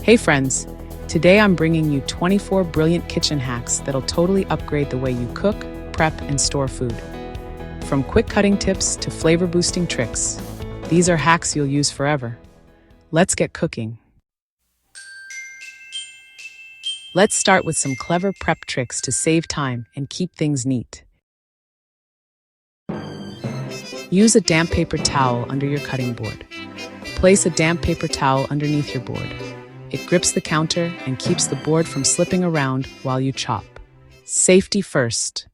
Hey friends, today I'm bringing you 24 brilliant kitchen hacks that'll totally upgrade the way you cook, prep, and store food. From quick cutting tips to flavor-boosting tricks, these are hacks you'll use forever. Let's get cooking. Let's start with some clever prep tricks to save time and keep things neat. Use a damp paper towel under your cutting board. Place a damp paper towel underneath your board. It grips the counter and keeps the board from slipping around while you chop. Safety first.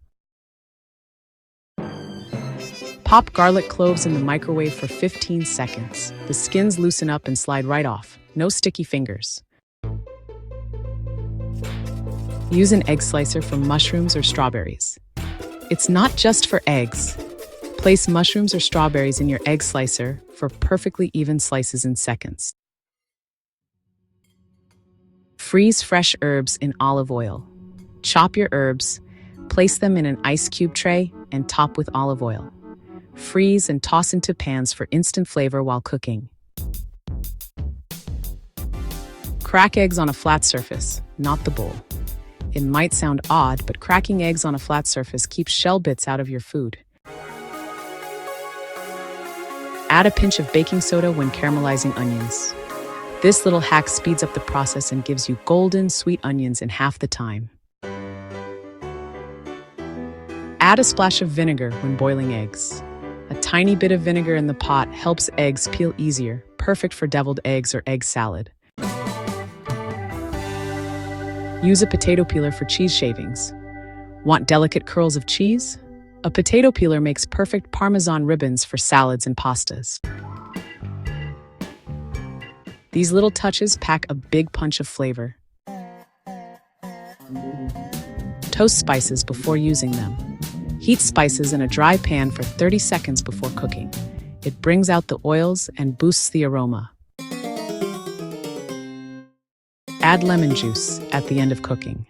Pop garlic cloves in the microwave for 15 seconds. The skins loosen up and slide right off. No sticky fingers. Use an egg slicer for mushrooms or strawberries. It's not just for eggs. Place mushrooms or strawberries in your egg slicer for perfectly even slices in seconds. Freeze fresh herbs in olive oil. Chop your herbs, place them in an ice cube tray, and top with olive oil. Freeze and toss into pans for instant flavor while cooking. Crack eggs on a flat surface, not the bowl. It might sound odd, but cracking eggs on a flat surface keeps shell bits out of your food. Add a pinch of baking soda when caramelizing onions. This little hack speeds up the process and gives you golden, sweet onions in half the time. Add a splash of vinegar when boiling eggs. A tiny bit of vinegar in the pot helps eggs peel easier, perfect for deviled eggs or egg salad. Use a potato peeler for cheese shavings. Want delicate curls of cheese? A potato peeler makes perfect Parmesan ribbons for salads and pastas. These little touches pack a big punch of flavor. Toast spices before using them. Heat spices in a dry pan for 30 seconds before cooking. It brings out the oils and boosts the aroma. Add lemon juice at the end of cooking.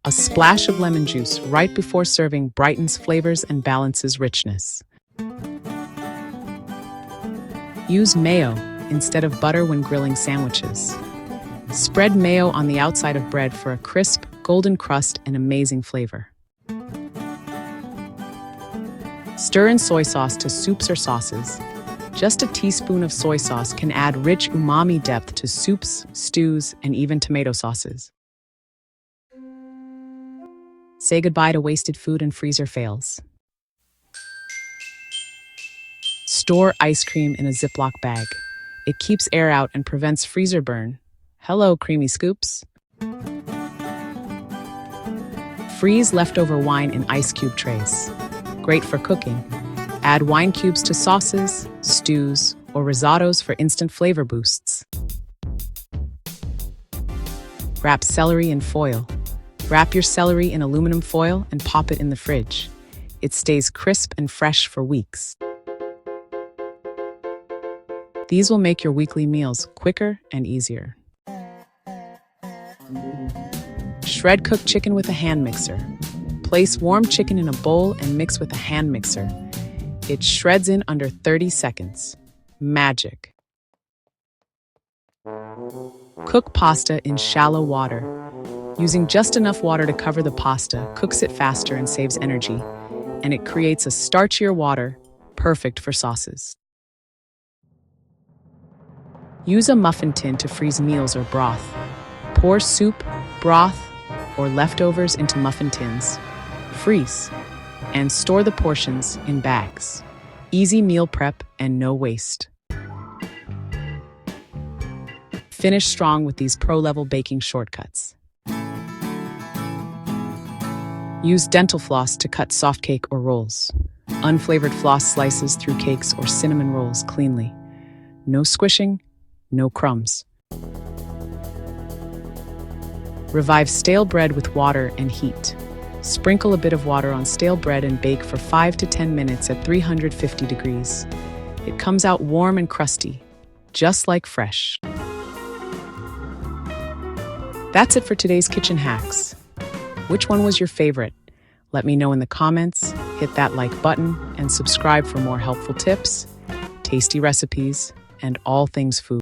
A splash of lemon juice right before serving brightens flavors and balances richness. Use mayo instead of butter when grilling sandwiches. Spread mayo on the outside of bread for a crisp, golden crust and amazing flavor. Stir in soy sauce to soups or sauces. Just a teaspoon of soy sauce can add rich umami depth to soups, stews, and even tomato sauces. Say goodbye to wasted food and freezer fails. Store ice cream in a Ziploc bag. It keeps air out and prevents freezer burn. Hello, creamy scoops. Freeze leftover wine in ice cube trays. Great for cooking. Add wine cubes to sauces, stews, or risottos for instant flavor boosts. Wrap celery in foil. Wrap your celery in aluminum foil and pop it in the fridge. It stays crisp and fresh for weeks. These will make your weekly meals quicker and easier. Shred cooked chicken with a hand mixer. Place warm chicken in a bowl and mix with a hand mixer. It shreds in under 30 seconds. Magic. Cook pasta in shallow water. Using just enough water to cover the pasta cooks it faster and saves energy, and it creates a starchier water, perfect for sauces. Use a muffin tin to freeze meals or broth. Pour soup, broth, or leftovers into muffin tins. Freeze, and store the portions in bags. Easy meal prep and no waste. Finish strong with these pro-level baking shortcuts. Use dental floss to cut soft cake or rolls. Unflavored floss slices through cakes or cinnamon rolls cleanly. No squishing, no crumbs. Revive stale bread with water and heat. Sprinkle a bit of water on stale bread and bake for 5 to 10 minutes at 350 degrees. It comes out warm and crusty, just like fresh. That's it for today's kitchen hacks. Which one was your favorite? Let me know in the comments, hit that like button, and subscribe for more helpful tips, tasty recipes, and all things food.